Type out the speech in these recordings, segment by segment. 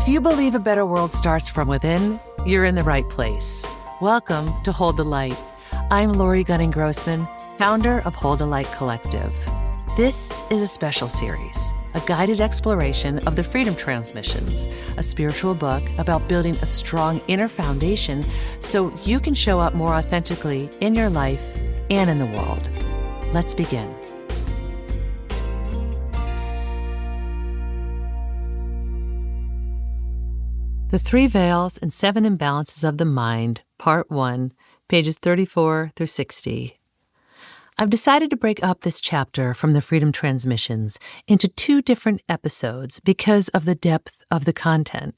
If you believe a better world starts from within, you're in the right place. Welcome to Hold the Light. I'm Lori Gunning-Grossman, founder of Hold the Light Collective. This is a special series, a guided exploration of the Freedom Transmissions, a spiritual book about building a strong inner foundation so you can show up more authentically in your life and in the world. Let's begin. The Three Veils and Seven Imbalances of the Mind, Part 1, pages 34 through 60. I've decided to break up this chapter from the Freedom Transmissions into two different episodes because of the depth of the content.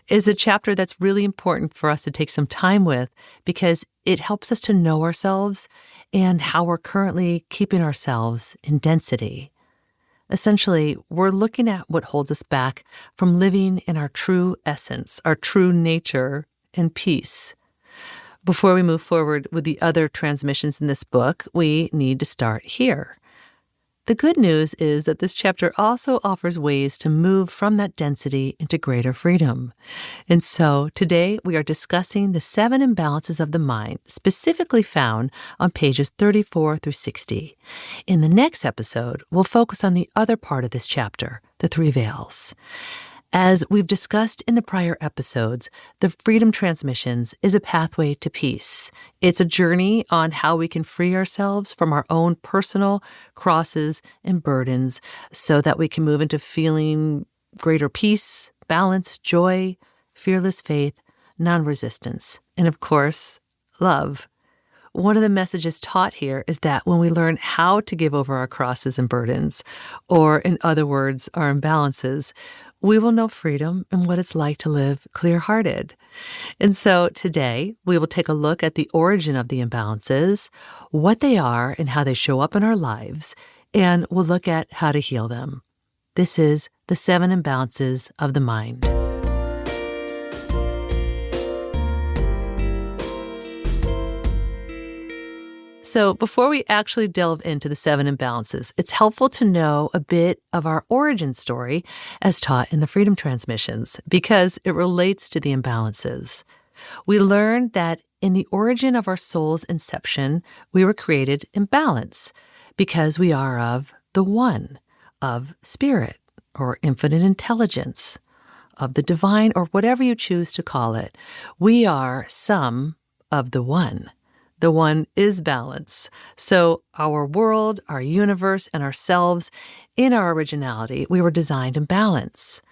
It's a chapter that's really important for us to take some time with because it helps us to know ourselves and how we're currently keeping ourselves in density. Essentially, we're looking at what holds us back from living in our true essence, our true nature, and peace. Before we move forward with the other transmissions in this book, we need to start here. The good news is that this chapter also offers ways to move from that density into greater freedom. And so today we are discussing the seven imbalances of the mind, specifically found on pages 34 through 60. In the next episode, we'll focus on the other part of this chapter, the three veils. As we've discussed in the prior episodes, the Freedom Transmissions is a pathway to peace. It's a journey on how we can free ourselves from our own personal crosses and burdens so that we can move into feeling greater peace, balance, joy, fearless faith, non-resistance, and of course, love. One of the messages taught here is that when we learn how to give over our crosses and burdens, or in other words, our imbalances, we will know freedom and what it's like to live clear-hearted. And so today, we will take a look at the origin of the imbalances, what they are and how they show up in our lives, and we'll look at how to heal them. This is the seven imbalances of the mind. So before we actually delve into the seven imbalances, it's helpful to know a bit of our origin story as taught in the Freedom Transmissions because it relates to the imbalances. We learned that in the origin of our soul's inception, we were created in balance because we are of the one, of spirit or infinite intelligence, of the divine or whatever you choose to call it. We are some of the one. The one is balance. So our world, our universe, and ourselves, in our originality, we were designed in balance.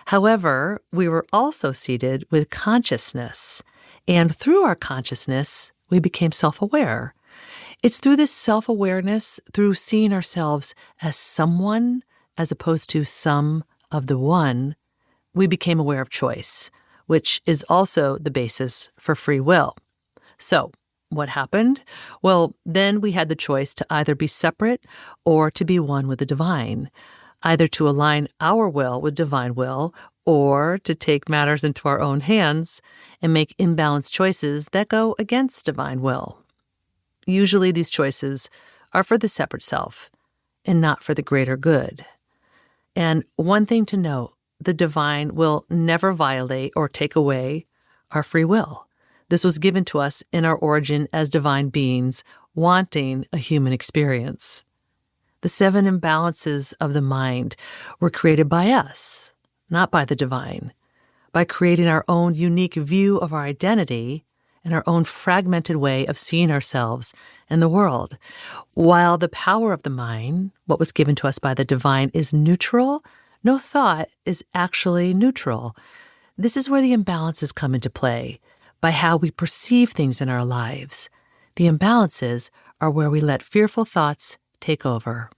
However, we were also seated with consciousness. And through our consciousness, we became self-aware. It's through this self-awareness, through seeing ourselves as someone, as opposed to some of the one, we became aware of choice, which is also the basis for free will. So, what happened? Well, then we had the choice to either be separate or to be one with the divine, either to align our will with divine will or to take matters into our own hands and make imbalanced choices that go against divine will. Usually these choices are for the separate self and not for the greater good. And one thing to note, the divine will never violate or take away our free will. This was given to us in our origin as divine beings wanting a human experience. The seven imbalances of the mind were created by us, not by the divine, by creating our own unique view of our identity and our own fragmented way of seeing ourselves and the world. While the power of the mind, what was given to us by the divine, is neutral, no thought is actually neutral. This is where the imbalances come into play. By how we perceive things in our lives. The imbalances are where we let fearful thoughts take over.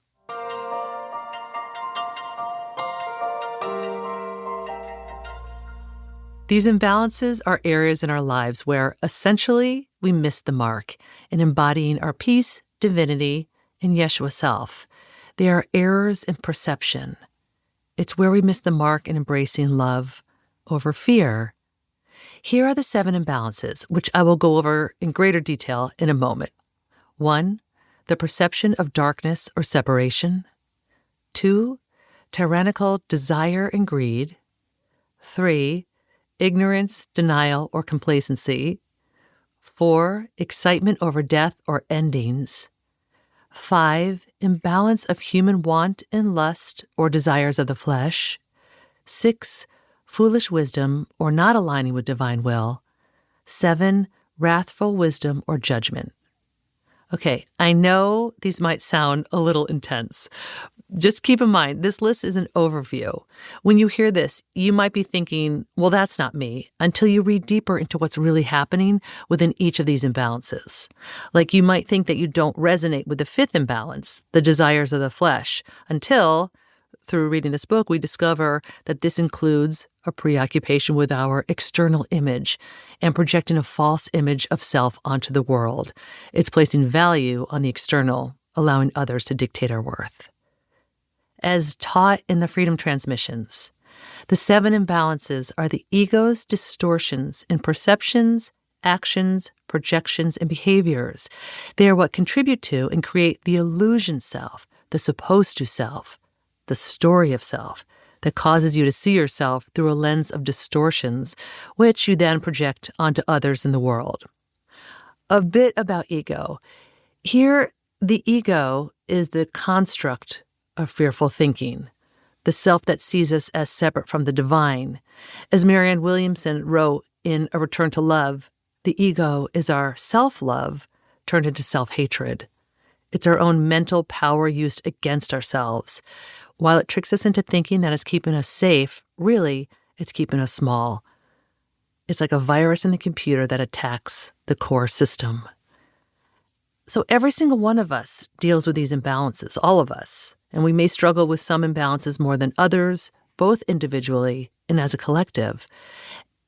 These imbalances are areas in our lives where, essentially, we miss the mark in embodying our peace, divinity, and Yeshua self. They are errors in perception. It's where we miss the mark in embracing love over fear. Here are the seven imbalances, which I will go over in greater detail in a moment. 1, the perception of darkness or separation. 2, tyrannical desire and greed. 3, ignorance, denial, or complacency. 4, excitement over death or endings. 5, imbalance of human want and lust or desires of the flesh. 6, foolish wisdom or not aligning with divine will. 7, wrathful wisdom or judgment. Okay, I know these might sound a little intense. Just keep in mind, this list is an overview. When you hear this, you might be thinking, well, that's not me, until you read deeper into what's really happening within each of these imbalances. Like you might think that you don't resonate with the 5th imbalance, the desires of the flesh, until, through reading this book, we discover that this includes a preoccupation with our external image and projecting a false image of self onto the world. It's placing value on the external, allowing others to dictate our worth. As taught in the Freedom Transmissions, the 7 imbalances are the ego's distortions in perceptions, actions, projections, and behaviors. They are what contribute to and create the illusion self, the supposed to self, the story of self that causes you to see yourself through a lens of distortions, which you then project onto others in the world. A bit about ego. Here, the ego is the construct of fearful thinking, the self that sees us as separate from the divine. As Marianne Williamson wrote in A Return to Love, the ego is our self-love turned into self-hatred. It's our own mental power used against ourselves. While it tricks us into thinking that it's keeping us safe, really, it's keeping us small. It's like a virus in the computer that attacks the core system. So every single one of us deals with these imbalances, all of us. And we may struggle with some imbalances more than others, both individually and as a collective.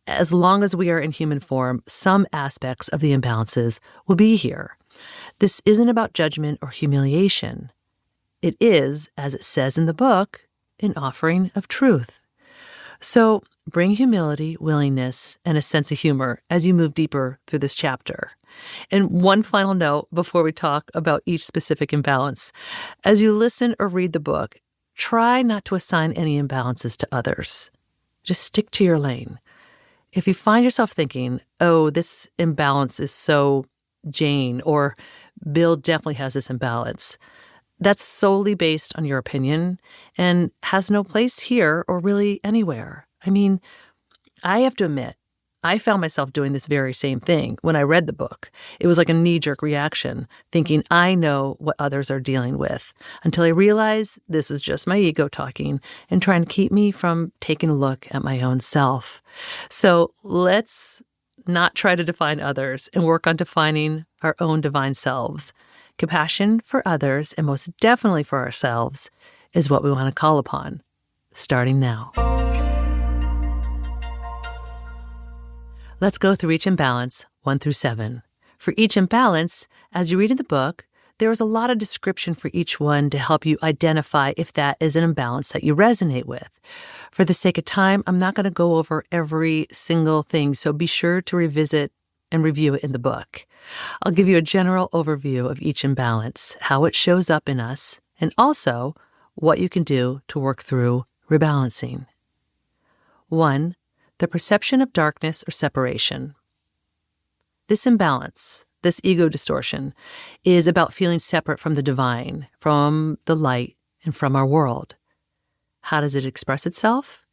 As long as we are in human form, some aspects of the imbalances will be here. This isn't about judgment or humiliation. It is, as it says in the book, an offering of truth. So bring humility, willingness, and a sense of humor as you move deeper through this chapter. And one final note before we talk about each specific imbalance. As you listen or read the book, try not to assign any imbalances to others. Just stick to your lane. If you find yourself thinking, oh, this imbalance is so Jane, or Bill definitely has this imbalance, that's solely based on your opinion and has no place here or really anywhere. I mean, I have to admit, I found myself doing this very same thing when I read the book. It was like a knee-jerk reaction, thinking I know what others are dealing with, until I realized this was just my ego talking and trying to keep me from taking a look at my own self. So let's not try to define others and work on defining our own divine selves. Compassion for others, and most definitely for ourselves, is what we want to call upon, starting now. Let's go through each imbalance, 1 through 7. For each imbalance, as you read in the book, there is a lot of description for each one to help you identify if that is an imbalance that you resonate with. For the sake of time, I'm not going to go over every single thing, so be sure to revisit and review it in the book. I'll give you a general overview of each imbalance, how it shows up in us, and also what you can do to work through rebalancing. 1, the perception of darkness or separation. This imbalance, this ego distortion, is about feeling separate from the divine, from the light, and from our world. How does it express itself?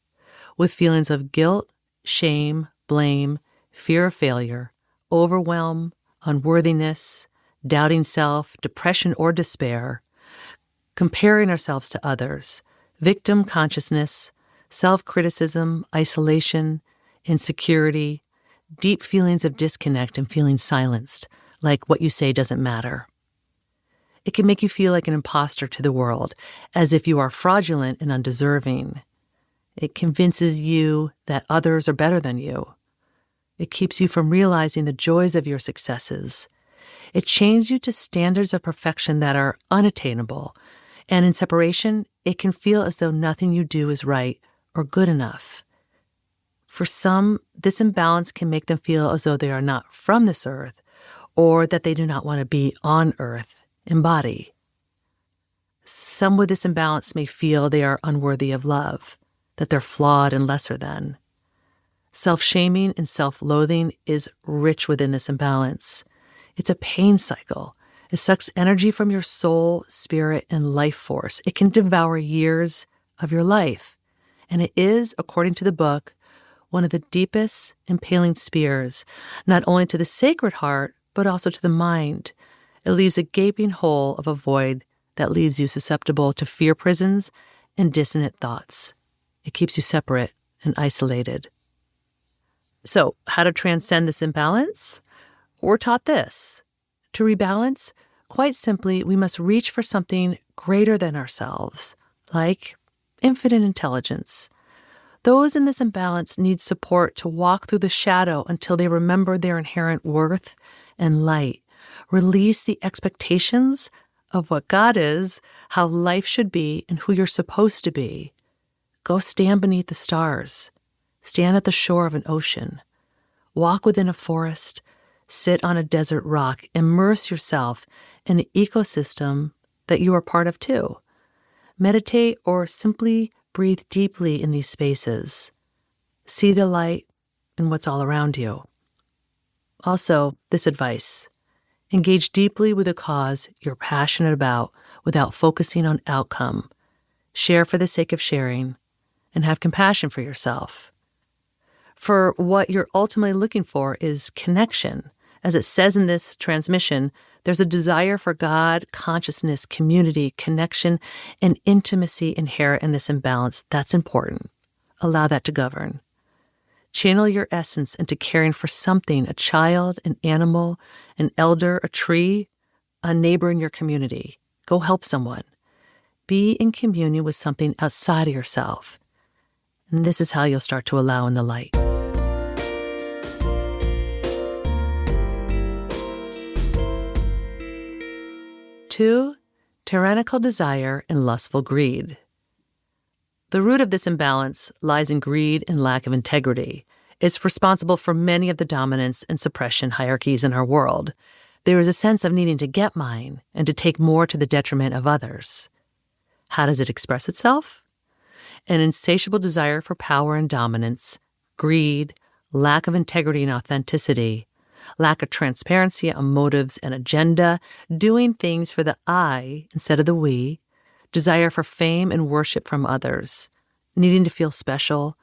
With feelings of guilt, shame, blame, fear of failure, overwhelm, unworthiness, doubting self, depression or despair, comparing ourselves to others, victim consciousness, self-criticism, isolation, insecurity, deep feelings of disconnect and feeling silenced, like what you say doesn't matter. It can make you feel like an imposter to the world, as if you are fraudulent and undeserving. It convinces you that others are better than you. It keeps you from realizing the joys of your successes. It chains you to standards of perfection that are unattainable. And in separation, it can feel as though nothing you do is right or good enough. For some, this imbalance can make them feel as though they are not from this earth, or that they do not want to be on earth in body. Some with this imbalance may feel they are unworthy of love, that they're flawed and lesser than. Self-shaming and self-loathing is rich within this imbalance. It's a pain cycle. It sucks energy from your soul, spirit, and life force. It can devour years of your life. And it is, according to the book, one of the deepest impaling spears, not only to the sacred heart, but also to the mind. It leaves a gaping hole of a void that leaves you susceptible to fear prisons and dissonant thoughts. It keeps you separate and isolated. So, how to transcend this imbalance? We're taught this. To rebalance, quite simply, we must reach for something greater than ourselves, like infinite intelligence. Those in this imbalance need support to walk through the shadow until they remember their inherent worth and light. Release the expectations of what God is, how life should be, and who you're supposed to be. Go stand beneath the stars. Stand at the shore of an ocean. Walk within a forest. Sit on a desert rock. Immerse yourself in an ecosystem that you are part of too. Meditate or simply breathe deeply in these spaces. See the light in what's all around you. Also, this advice: engage deeply with a cause you're passionate about without focusing on outcome. Share for the sake of sharing, and have compassion for yourself. For what you're ultimately looking for is connection. As it says in this transmission, there's a desire for God, consciousness, community, connection, and intimacy inherent in this imbalance. That's important. Allow that to govern. Channel your essence into caring for something, a child, an animal, an elder, a tree, a neighbor in your community. Go help someone. Be in communion with something outside of yourself. And this is how you'll start to allow in the light. 2, tyrannical desire and lustful greed. The root of this imbalance lies in greed and lack of integrity. It's responsible for many of the dominance and suppression hierarchies in our world. There is a sense of needing to get mine and to take more to the detriment of others. How does it express itself? An insatiable desire for power and dominance, greed, lack of integrity and authenticity, lack of transparency on motives and agenda, doing things for the I instead of the we, desire for fame and worship from others, needing to feel special,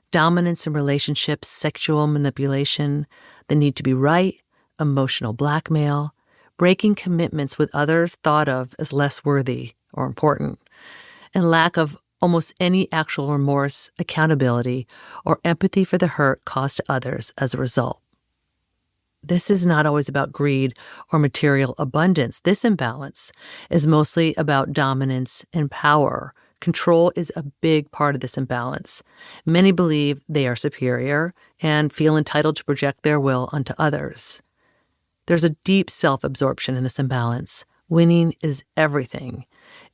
dominance in relationships, sexual manipulation, the need to be right, emotional blackmail, breaking commitments with others thought of as less worthy or important, and lack of almost any actual remorse, accountability, or empathy for the hurt caused to others as a result. This is not always about greed or material abundance. This imbalance is mostly about dominance and power. Control is a big part of this imbalance. Many believe they are superior and feel entitled to project their will onto others. There's a deep self-absorption in this imbalance. Winning is everything.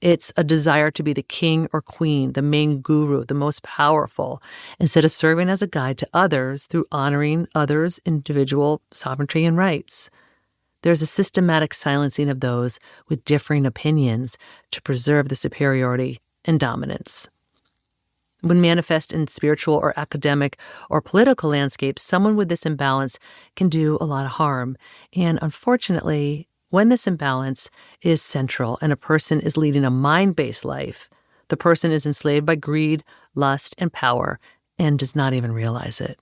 It's a desire to be the king or queen, the main guru, the most powerful, instead of serving as a guide to others through honoring others' individual sovereignty and rights. There's a systematic silencing of those with differing opinions to preserve the superiority and dominance. When manifest in spiritual or academic or political landscapes, someone with this imbalance can do a lot of harm. And unfortunately, when this imbalance is central and a person is leading a mind-based life, the person is enslaved by greed, lust, and power and does not even realize it.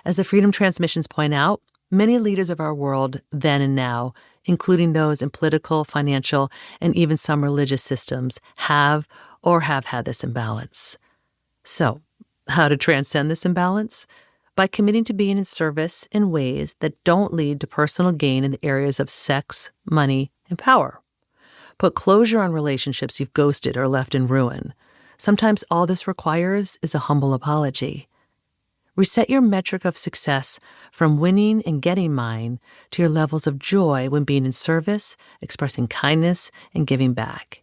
As the Freedom Transmissions point out, many leaders of our world then and now, including those in political, financial, and even some religious systems, have or have had this imbalance. So, how to transcend this imbalance? By committing to being in service in ways that don't lead to personal gain in the areas of sex, money, and power. Put closure on relationships you've ghosted or left in ruin. Sometimes all this requires is a humble apology. Reset your metric of success from winning and getting mine to your levels of joy when being in service, expressing kindness, and giving back.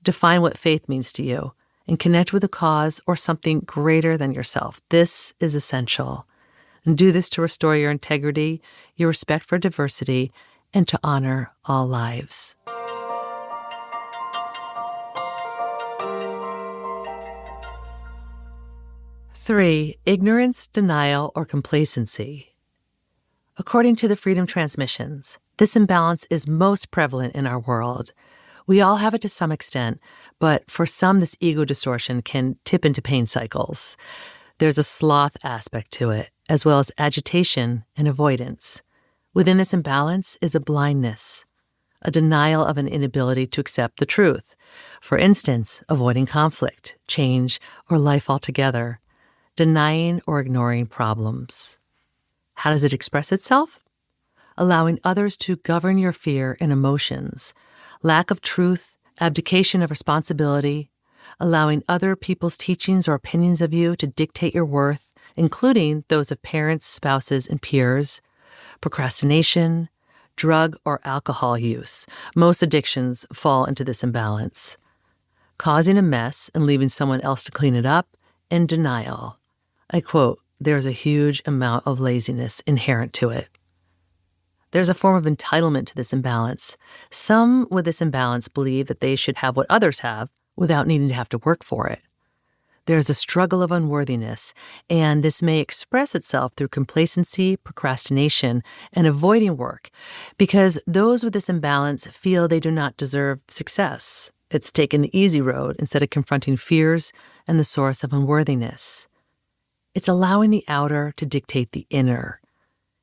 Define what faith means to you and connect with a cause or something greater than yourself. This is essential. And do this to restore your integrity, your respect for diversity, and to honor all lives. 3. Ignorance, denial, or complacency. According to the Freedom Transmissions, this imbalance is most prevalent in our world. We all have it to some extent, but for some, this ego distortion can tip into pain cycles. There's a sloth aspect to it, as well as agitation and avoidance. Within this imbalance is a blindness, a denial of an inability to accept the truth. For instance, avoiding conflict, change, or life altogether, denying or ignoring problems. How does it express itself? Allowing others to govern your fear and emotions, lack of truth, abdication of responsibility, allowing other people's teachings or opinions of you to dictate your worth, including those of parents, spouses, and peers, procrastination, drug or alcohol use. Most addictions fall into this imbalance. Causing a mess and leaving someone else to clean it up, and denial. I quote, "There's a huge amount of laziness inherent to it." There's a form of entitlement to this imbalance. Some with this imbalance believe that they should have what others have without needing to have to work for it. There's a struggle of unworthiness, and this may express itself through complacency, procrastination, and avoiding work, because those with this imbalance feel they do not deserve success. It's taking the easy road instead of confronting fears and the source of unworthiness. It's allowing the outer to dictate the inner.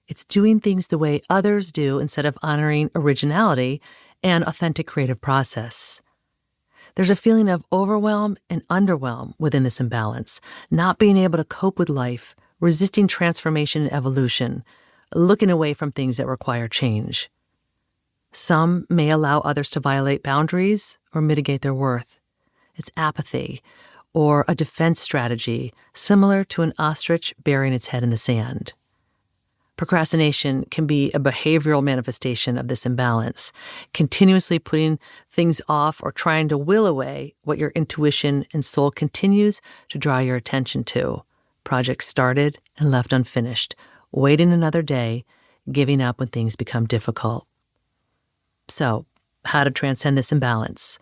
It's doing things the way others do instead of honoring originality and authentic creative process. There's a feeling of overwhelm and underwhelm within this imbalance, not being able to cope with life, resisting transformation and evolution, looking away from things that require change. Some may allow others to violate boundaries or mitigate their worth. It's apathy or a defense strategy similar to an ostrich burying its head in the sand. Procrastination can be a behavioral manifestation of this imbalance, continuously putting things off or trying to will away what your intuition and soul continues to draw your attention to. Projects started and left unfinished, waiting another day, giving up when things become difficult. So, how to transcend this imbalance?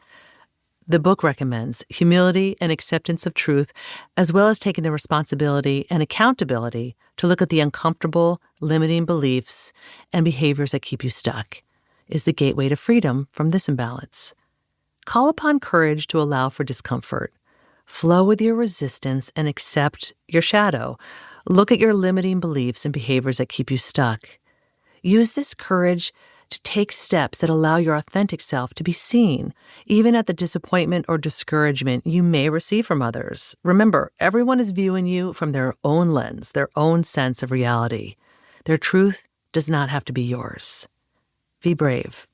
The book recommends humility and acceptance of truth, as well as taking the responsibility and accountability to look at the uncomfortable, limiting beliefs and behaviors that keep you stuck, is the gateway to freedom from this imbalance. Call upon courage to allow for discomfort. Flow with your resistance and accept your shadow. Look at your limiting beliefs and behaviors that keep you stuck. Use this courage to take steps that allow your authentic self to be seen, even at the disappointment or discouragement you may receive from others. Remember, everyone is viewing you from their own lens, their own sense of reality. Their truth does not have to be yours. Be brave.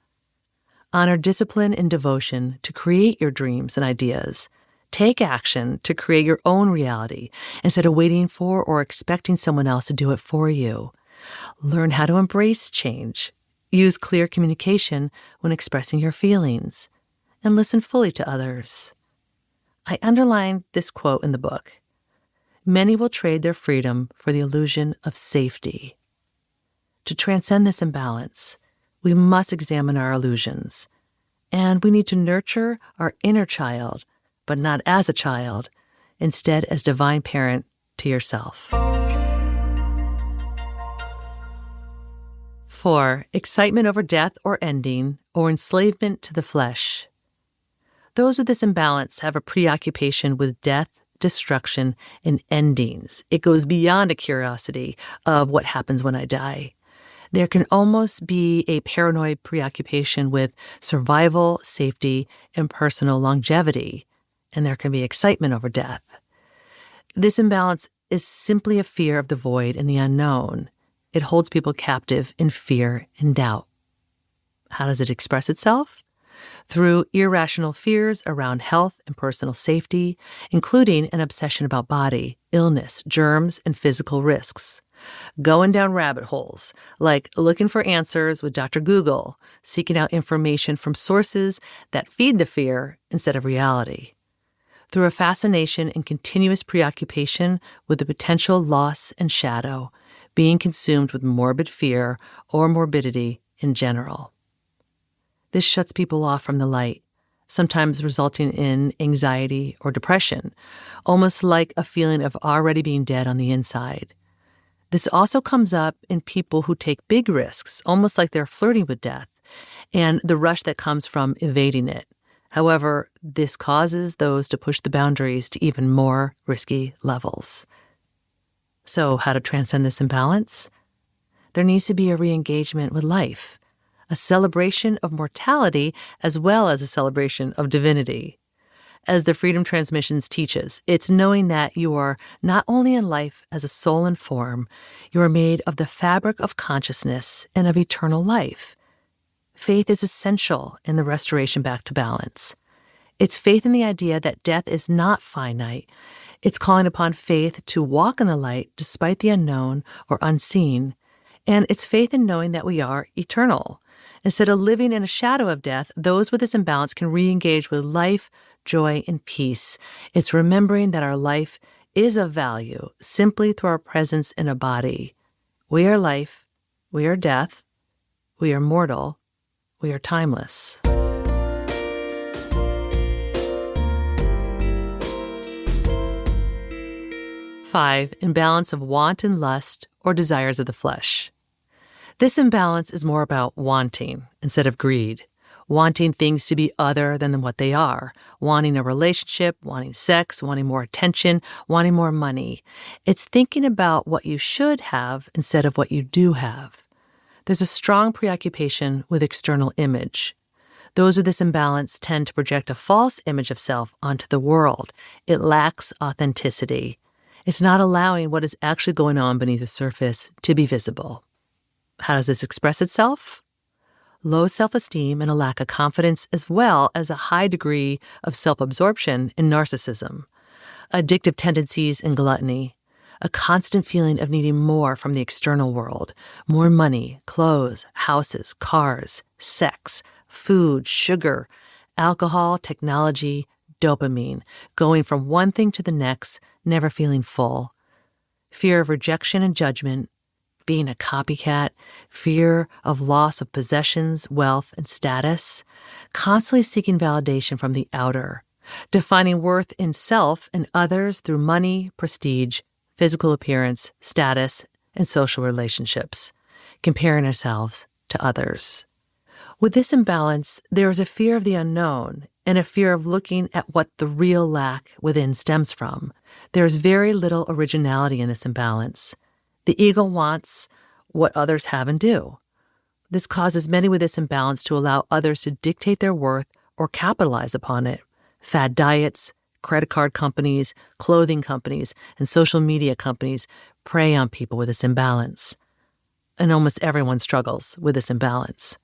Honor discipline and devotion to create your dreams and ideas. Take action to create your own reality instead of waiting for or expecting someone else to do it for you. Learn how to embrace change. Use clear communication when expressing your feelings, and listen fully to others. I underlined this quote in the book. Many will trade their freedom for the illusion of safety. To transcend this imbalance, we must examine our illusions, and we need to nurture our inner child, but not as a child, instead as divine parent to yourself. 4. Excitement over death or ending, or enslavement to the flesh. Those with this imbalance have a preoccupation with death, destruction, and endings. It goes beyond a curiosity of what happens when I die. There can almost be a paranoid preoccupation with survival, safety, and personal longevity, and there can be excitement over death. This imbalance is simply a fear of the void and the unknown. It holds people captive in fear and doubt. How does it express itself? Through irrational fears around health and personal safety, including an obsession about body, illness, germs, and physical risks. Going down rabbit holes, like looking for answers with Dr. Google, seeking out information from sources that feed the fear instead of reality. Through a fascination and continuous preoccupation with the potential loss and shadow, being consumed with morbid fear or morbidity in general. This shuts people off from the light, sometimes resulting in anxiety or depression, almost like a feeling of already being dead on the inside. This also comes up in people who take big risks, almost like they're flirting with death, and the rush that comes from evading it. However, this causes those to push the boundaries to even more risky levels. So, how to transcend this imbalance? There needs to be a re-engagement with life, a celebration of mortality as well as a celebration of divinity. As the Freedom Transmissions teaches, it's knowing that you are not only in life as a soul and form, you are made of the fabric of consciousness and of eternal life. Faith is essential in the restoration back to balance. It's faith in the idea that death is not finite. It's calling upon faith to walk in the light despite the unknown or unseen. And it's faith in knowing that we are eternal. Instead of living in a shadow of death, those with this imbalance can re-engage with life, joy, and peace. It's remembering that our life is of value simply through our presence in a body. We are life. We are death. We are mortal. We are timeless. 5. Imbalance of want and lust or desires of the flesh. This imbalance is more about wanting instead of greed. Wanting things to be other than what they are. Wanting a relationship, wanting sex, wanting more attention, wanting more money. It's thinking about what you should have instead of what you do have. There's a strong preoccupation with external image. Those with this imbalance tend to project a false image of self onto the world. It lacks authenticity. It's not allowing what is actually going on beneath the surface to be visible. How does this express itself? Low self-esteem and a lack of confidence, as well as a high degree of self-absorption and narcissism, addictive tendencies and gluttony, a constant feeling of needing more from the external world, more money, clothes, houses, cars, sex, food, sugar, alcohol, technology, dopamine, going from one thing to the next, never feeling full, fear of rejection and judgment, being a copycat, fear of loss of possessions, wealth, and status, constantly seeking validation from the outer, defining worth in self and others through money, prestige, physical appearance, status, and social relationships, comparing ourselves to others. With this imbalance, there is a fear of the unknown and a fear of looking at what the real lack within stems from. There is very little originality in this imbalance. The ego wants what others have and do. This causes many with this imbalance to allow others to dictate their worth or capitalize upon it. Fad diets, credit card companies, clothing companies, and social media companies prey on people with this imbalance. And almost everyone struggles with this imbalance.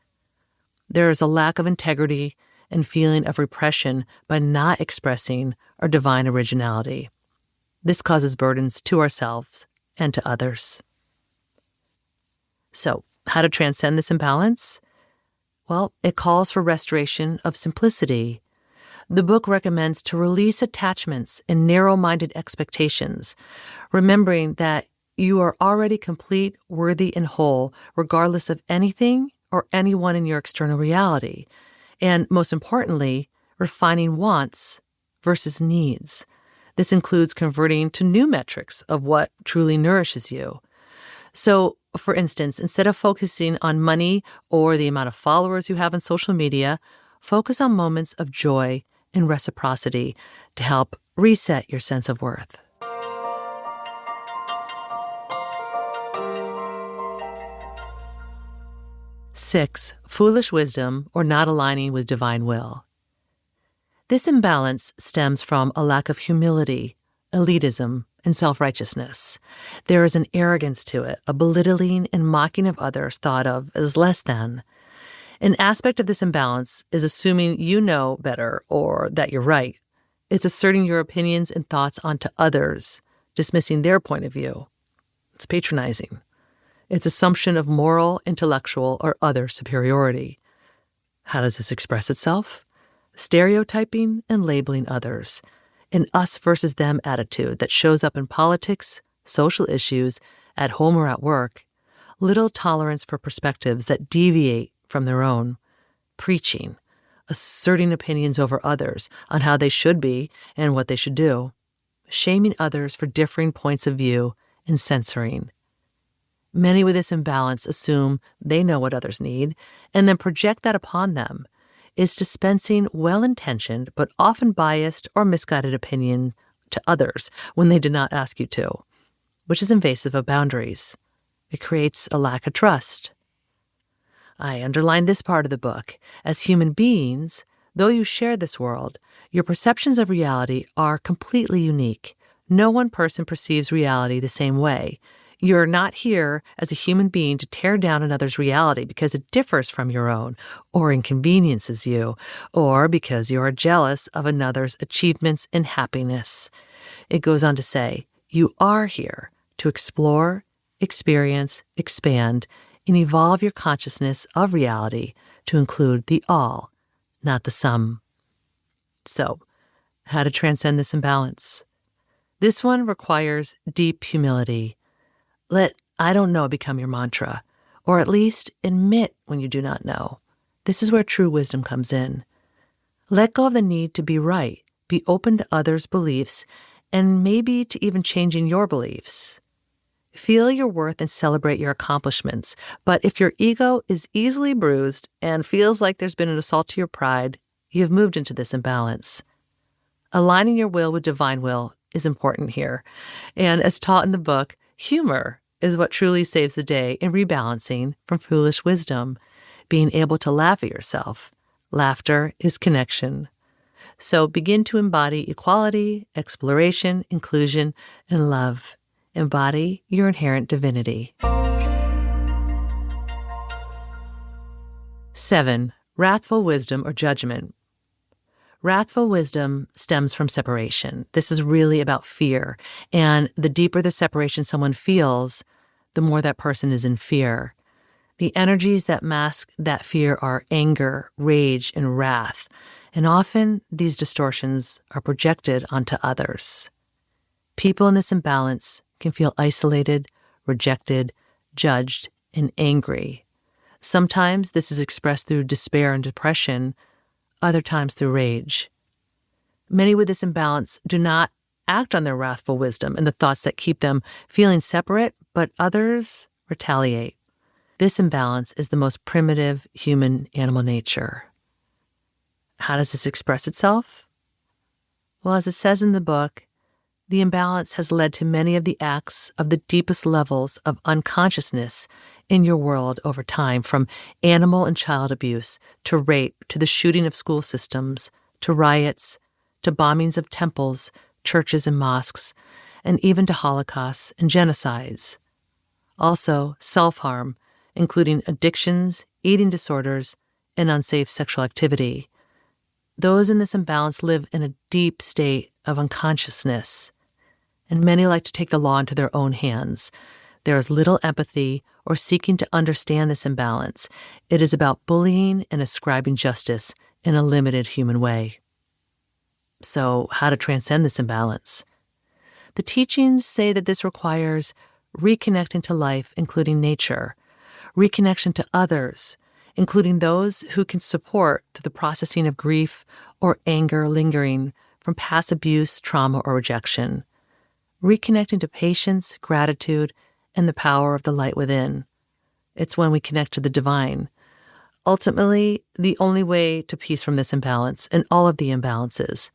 There is a lack of integrity and feeling of repression by not expressing our divine originality. This causes burdens to ourselves and to others. So, how to transcend this imbalance? Well, it calls for restoration of simplicity. The book recommends to release attachments and narrow-minded expectations, remembering that you are already complete, worthy, and whole, regardless of anything or anyone in your external reality. And most importantly, refining wants versus needs. This includes converting to new metrics of what truly nourishes you. So, for instance, instead of focusing on money or the amount of followers you have on social media, focus on moments of joy and reciprocity to help reset your sense of worth. Six, foolish wisdom or not aligning with divine will. This imbalance stems from a lack of humility, elitism, and self-righteousness. There is an arrogance to it, a belittling and mocking of others thought of as less than. An aspect of this imbalance is assuming you know better or that you're right. It's asserting your opinions and thoughts onto others, dismissing their point of view. It's patronizing. It's assumption of moral, intellectual, or other superiority. How does this express itself? Stereotyping and labeling others. An us versus them attitude that shows up in politics, social issues, at home or at work. Little tolerance for perspectives that deviate from their own. Preaching. asserting opinions over others on how they should be and what they should do, shaming others for differing points of view, and censoring. Many with this imbalance assume they know what others need and then project that upon them. Is dispensing well-intentioned but often biased or misguided opinion to others when they did not ask you to, which is invasive of boundaries. It creates a lack of trust. I underline this part of the book. As human beings, though you share this world, your perceptions of reality are completely unique. No one person perceives reality the same way. You're not here as a human being to tear down another's reality because it differs from your own, or inconveniences you, or because you are jealous of another's achievements and happiness. It goes on to say, you are here to explore, experience, expand, and evolve your consciousness of reality to include the all, not the some. So, how to transcend this imbalance? This one requires deep humility. Let "I don't know" become your mantra, or at least admit when you do not know. This is where true wisdom comes in. Let go of the need to be right, be open to others' beliefs, and maybe to even changing your beliefs. Feel your worth and celebrate your accomplishments, but if your ego is easily bruised and feels like there's been an assault to your pride, you have moved into this imbalance. Aligning your will with divine will is important here, and as taught in the book, humor is what truly saves the day in rebalancing from foolish wisdom, being able to laugh at yourself. Laughter is connection. So begin to embody equality, exploration, inclusion, and love. Embody your inherent divinity. 7. Wrathful wisdom or judgment. Wrathful wisdom stems from separation. This is really about fear, and the deeper the separation someone feels, the more that person is in fear. The energies that mask that fear are anger, rage, and wrath, and often these distortions are projected onto others. People in this imbalance can feel isolated, rejected, judged, and angry. Sometimes this is expressed through despair and depression, other times through rage. Many with this imbalance do not act on their wrathful wisdom and the thoughts that keep them feeling separate, but others retaliate. This imbalance is the most primitive human animal nature. How does this express itself? Well, as it says in the book, the imbalance has led to many of the acts of the deepest levels of unconsciousness in your world over time, from animal and child abuse, to rape, to the shooting of school systems, to riots, to bombings of temples, churches, and mosques, and even to holocausts and genocides. Also, self-harm, including addictions, eating disorders, and unsafe sexual activity. Those in this imbalance live in a deep state of unconsciousness, and many like to take the law into their own hands. There is little empathy or seeking to understand this imbalance. It is about bullying and ascribing justice in a limited human way. So, how to transcend this imbalance? The teachings say that this requires reconnecting to life, including nature, reconnection to others, including those who can support through the processing of grief or anger lingering from past abuse, trauma, or rejection, reconnecting to patience, gratitude, and the power of the light within. It's when we connect to the divine. Ultimately, the only way to peace from this imbalance and all of the imbalances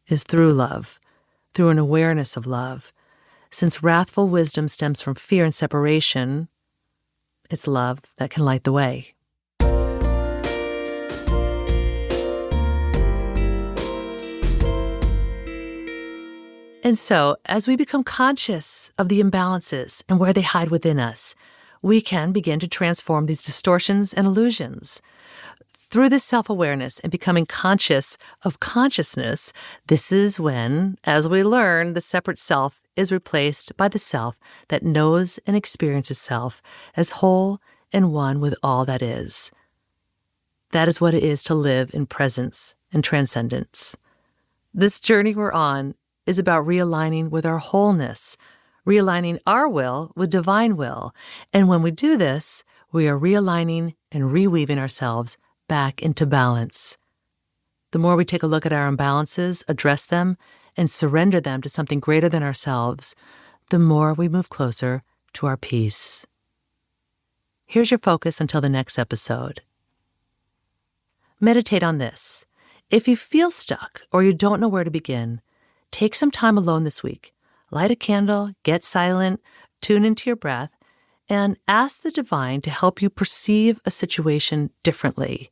is through love, through an awareness of love. Since wrathful wisdom stems from fear and separation, it's love that can light the way. And so, as we become conscious of the imbalances and where they hide within us, we can begin to transform these distortions and illusions. Through this self-awareness and becoming conscious of consciousness, this is when, as we learn, the separate self is replaced by the self that knows and experiences self as whole and one with all that is. That is what it is to live in presence and transcendence. This journey we're on is about realigning with our wholeness, realigning our will with divine will. And when we do this, we are realigning and reweaving ourselves back into balance. The more we take a look at our imbalances, address them, and surrender them to something greater than ourselves, the more we move closer to our peace. Here's your focus until the next episode. Meditate on this. If you feel stuck or you don't know where to begin, take some time alone this week. Light a candle, get silent, tune into your breath, and ask the divine to help you perceive a situation differently.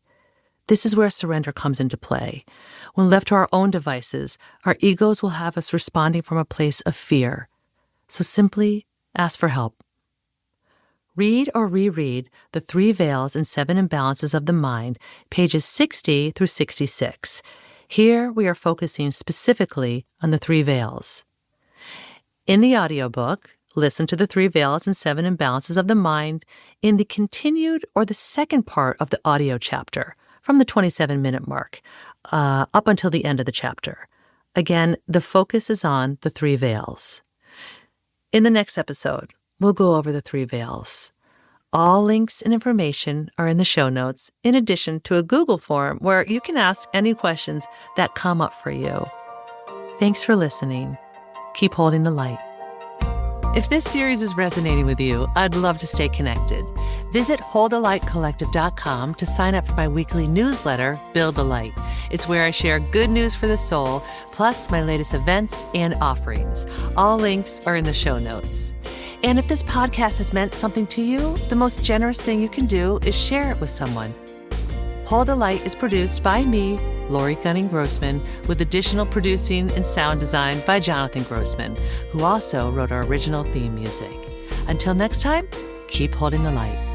This is where surrender comes into play. When left to our own devices, our egos will have us responding from a place of fear. So simply ask for help. Read or reread The 3 Veils and 7 Imbalances of the Mind, pages 60 through 66. Here we are focusing specifically on the 3 veils. In the audiobook, listen to The 3 Veils and 7 Imbalances of the Mind in the continued or the second part of the audio chapter, from the 27-minute mark, up until the end of the chapter. Again, the focus is on the 3 veils. In the next episode, we'll go over the 3 veils. All links and information are in the show notes, in addition to a Google form where you can ask any questions that come up for you. Thanks for listening. Keep holding the light. If this series is resonating with you, I'd love to stay connected. Visit holdalightcollective.com to sign up for my weekly newsletter, Build a Light. It's where I share good news for the soul, plus my latest events and offerings. All links are in the show notes. And if this podcast has meant something to you, the most generous thing you can do is share it with someone. Hold the Light is produced by me, Lori Gunning-Grossman, with additional producing and sound design by Jonathan Grossman, who also wrote our original theme music. Until next time, keep holding the light.